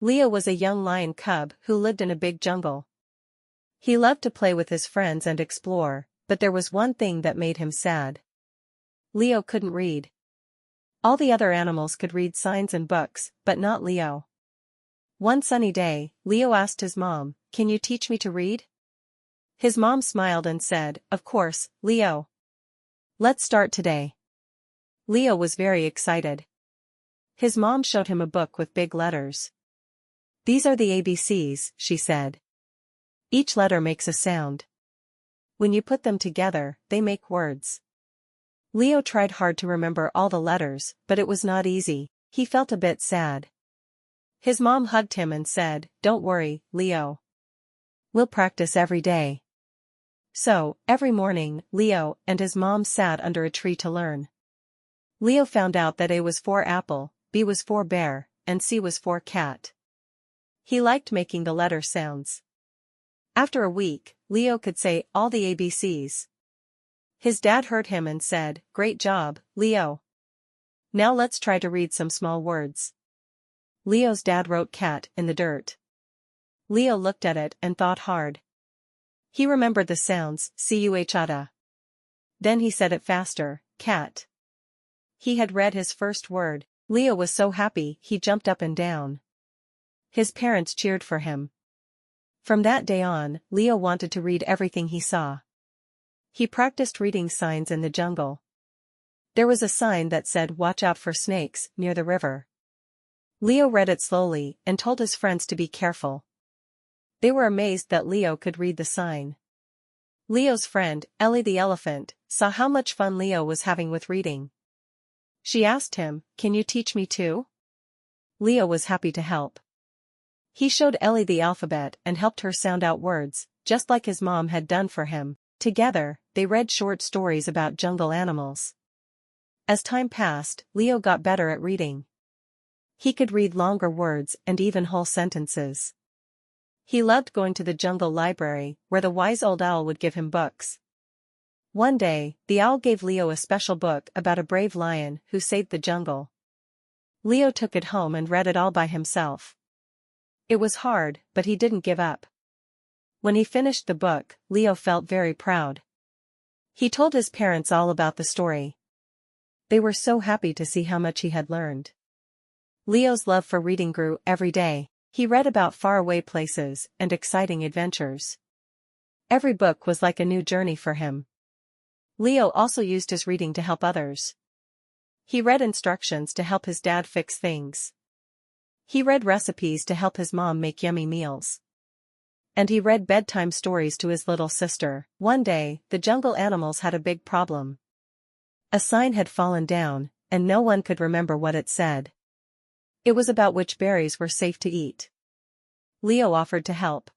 Leo was a young lion cub who lived in a big jungle. He loved to play with his friends and explore, but there was one thing that made him sad. Leo couldn't read. All the other animals could read signs and books, but not Leo. One sunny day, Leo asked his mom, "Can you teach me to read?" His mom smiled and said, "Of course, Leo. Let's start today." Leo was very excited. His mom showed him a book with big letters. "These are the ABCs," she said. "Each letter makes a sound. When you put them together, they make words." Leo tried hard to remember all the letters, but it was not easy. He felt a bit sad. His mom hugged him and said, "Don't worry, Leo. We'll practice every day." So, every morning, Leo and his mom sat under a tree to learn. Leo found out that A was for apple, B was for bear, and C was for cat. He liked making the letter sounds. After a week, Leo could say all the ABCs. His dad heard him and said, "Great job, Leo. Now let's try to read some small words." Leo's dad wrote cat in the dirt. Leo looked at it and thought hard. He remembered the sounds, cuhada. Then he said it faster, cat. He had read his first word. Leo was so happy he jumped up and down. His parents cheered for him. From that day on, Leo wanted to read everything he saw. He practiced reading signs in the jungle. There was a sign that said "Watch out for snakes" near the river. Leo read it slowly and told his friends to be careful. They were amazed that Leo could read the sign. Leo's friend, Ellie the elephant, saw how much fun Leo was having with reading. She asked him, "Can you teach me too?" Leo was happy to help. He showed Ellie the alphabet and helped her sound out words, just like his mom had done for him. Together, they read short stories about jungle animals. As time passed, Leo got better at reading. He could read longer words and even whole sentences. He loved going to the jungle library, where the wise old owl would give him books. One day, the owl gave Leo a special book about a brave lion who saved the jungle. Leo took it home and read it all by himself. It was hard, but he didn't give up. When he finished the book, Leo felt very proud. He told his parents all about the story. They were so happy to see how much he had learned. Leo's love for reading grew every day. He read about faraway places and exciting adventures. Every book was like a new journey for him. Leo also used his reading to help others. He read instructions to help his dad fix things. He read recipes to help his mom make yummy meals. And he read bedtime stories to his little sister. One day, the jungle animals had a big problem. A sign had fallen down, and no one could remember what it said. It was about which berries were safe to eat. Leo offered to help.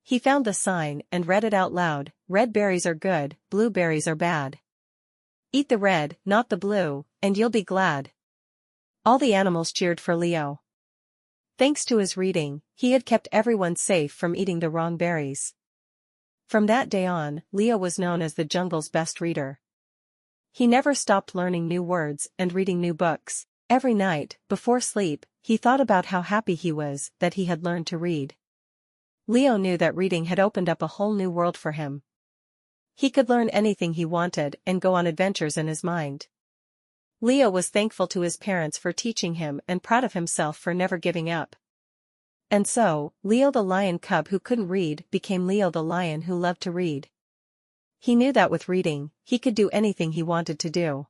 He found the sign and read it out loud: "Red berries are good, blue berries are bad. Eat the red, not the blue, and you'll be glad." All the animals cheered for Leo. Thanks to his reading, he had kept everyone safe from eating the wrong berries. From that day on, Leo was known as the jungle's best reader. He never stopped learning new words and reading new books. Every night, before sleep, he thought about how happy he was that he had learned to read. Leo knew that reading had opened up a whole new world for him. He could learn anything he wanted and go on adventures in his mind. Leo was thankful to his parents for teaching him and proud of himself for never giving up. And so, Leo the lion cub who couldn't read became Leo the lion who loved to read. He knew that with reading, he could do anything he wanted to do.